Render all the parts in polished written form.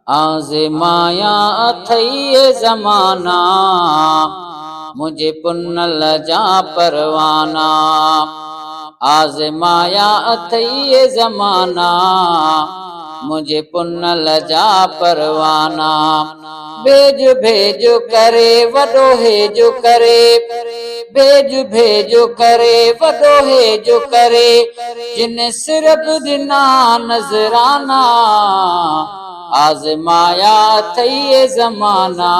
आज़माया अथई ये ज़माना, मुझे पुन लजा परवाना। आज़माया अथई ये ज़माना, मुझे पुन लजा परवाना। भेजो भेजो करे वॾो हेजो करे, भेजो भेजो करे वॾो हेजो करे, जिन सिरप ॾिना नज़राना। आज़माया अथई ये ज़माना,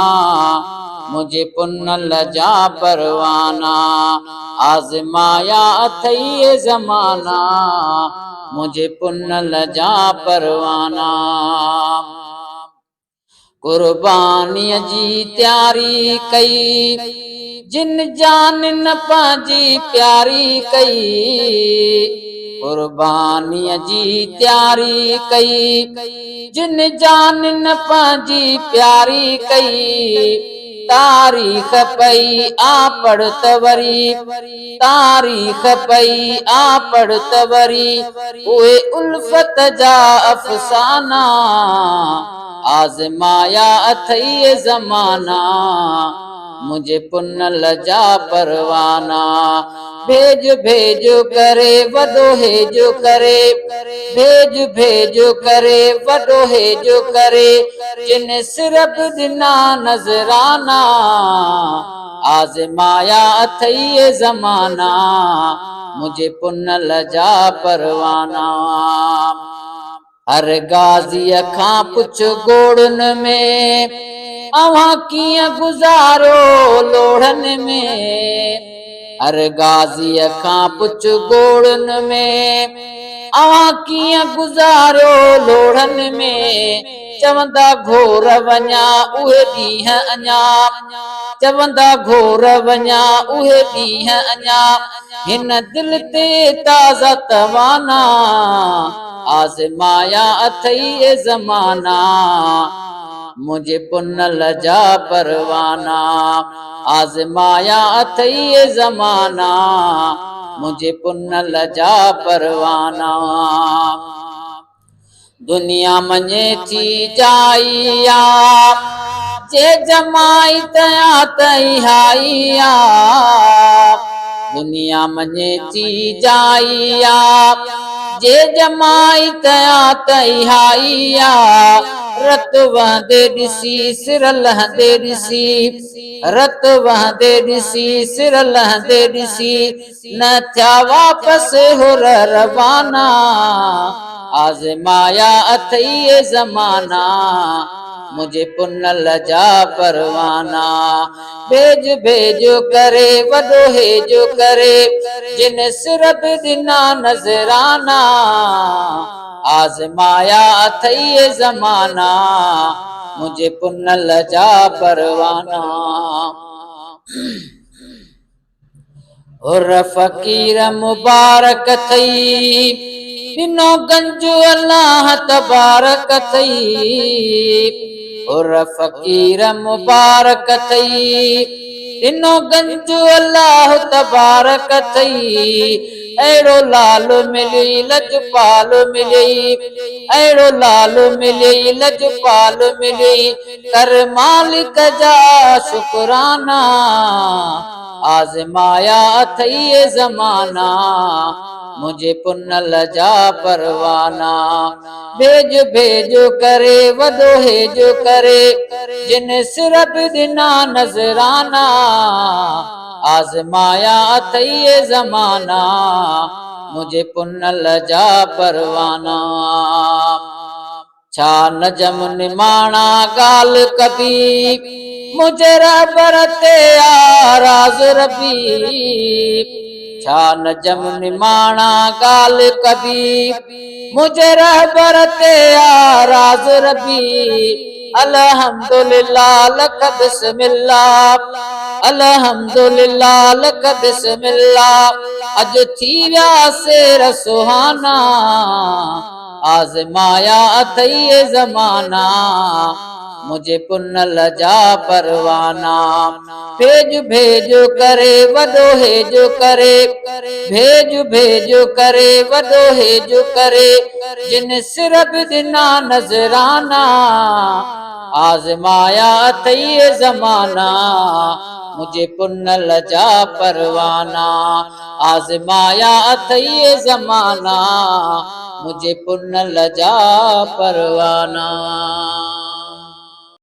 मुझे पुन लजा परवाना। आज़माया अथई ये ज़माना, मुझे पुन लजा परवाना। कुर्बानीअ जी तैयारी कई, जिन जान न पंहिंजी प्यारी कई। कुर्बानीअ जी तैयारी कई, जिन जान न पंहिंजी प्यारी कई। तारीख़ पई आ पढ़ त वरी, तारीख़ पई आ पढ़ त वरी, उहे उल्फत जा अफ़साना। आज़माया अथई ये ज़माना, मुझे पुन लजा परवाना। भेजो भेजो करे वॾो हेजो करे, भेजो भेजो करे वॾो हेजो करे, जिन सिरप ॾिना नज़राना। आज़माया अथई ये ज़माना, मुझे पुन लजा परवाना। हर गाज़ीअ खां पुछ गोड़न में, अव्हां कीअं गुज़ारो लोढ़न में। हर गाज़ीअ खां पुछ गोड़न में, अव्हां कीअं गुज़ारो लोढ़न में। चवंदा घोर वञा उहे ॾींहं अञा, चवंदा घोर वञा उहे ॾींहं अञा, हिन दिल ते ताज़ा तवाना। आज़माया अथई ये ज़माना, मुझे पुन लजा परवाना। आज़माया अथई ये ज़माना, मुझे पुन लजा परवाना। दुनिया मञे थी जाइया, जे जमाई तया तई हाइया। दुनिया मञे थी जाइया, जे जमाई तया तई हाइया। रत वहंदे ॾिसी सिर लहंदे ॾिसी, रत वहंदे ॾिसी सिर लहंदे ॾिसी, न थिया वापसि हुर रवाना। आज़माया अथई ये ज़माना, मुझे पुन लजा परवाना। भेजो भेजो करे वॾो हेजो करे, जिन सिरप ॾिना नज़राना। आज़माया अथई ये ज़माना, मुझे पुन लजा परवाना। हुर फ़कीर मुबारक थई, ॾिनो गंज अल्लाह तबारक थई। हुर फ़कीर मुबारक थई, ॾिनो गंज अल्लाह तबारक थई। अहिड़ो लाल मिली लजपाल मिली, अहिड़ो लाल मिली लजपाल मिली, कर मालिक जा शुकराना। आज़माया अथई ये ज़माना, मुझे पुन लजा परवाना। भेजो भेजो करे वॾो हेजो करे, जिन सिरप ॾिना नज़राना। आज़माया अथई ये ज़माना, मुझे पुन लजा परवाना। छा नजम निमाणा ॻाल्हि कबी, मुझे रबर ते आराज़ रबी। छा नजम निमाणा ॻाल्हि कबी, मुझे रहबर ते आराज़ रबी। अल्हम्दुलिल्लाह लख बिस्मिल्लाह, अल्हम्दुलिल्लाह लख बिस्मिल्लाह, अॼु थी वियासे रसुहाना। आज़माया अथई ये ज़माना, मुझे पुन्न लजा परवाना। भेज भेज करे वदो हेज करे, भेज भेज करे वदो हेज करे, जिन सिर बिना नजराना, आजमाया अथई जमाना, मुझे पुन्न लजा परवाना। आजमाया अथई जमाना, मुझे पुन्न लजा परवाना।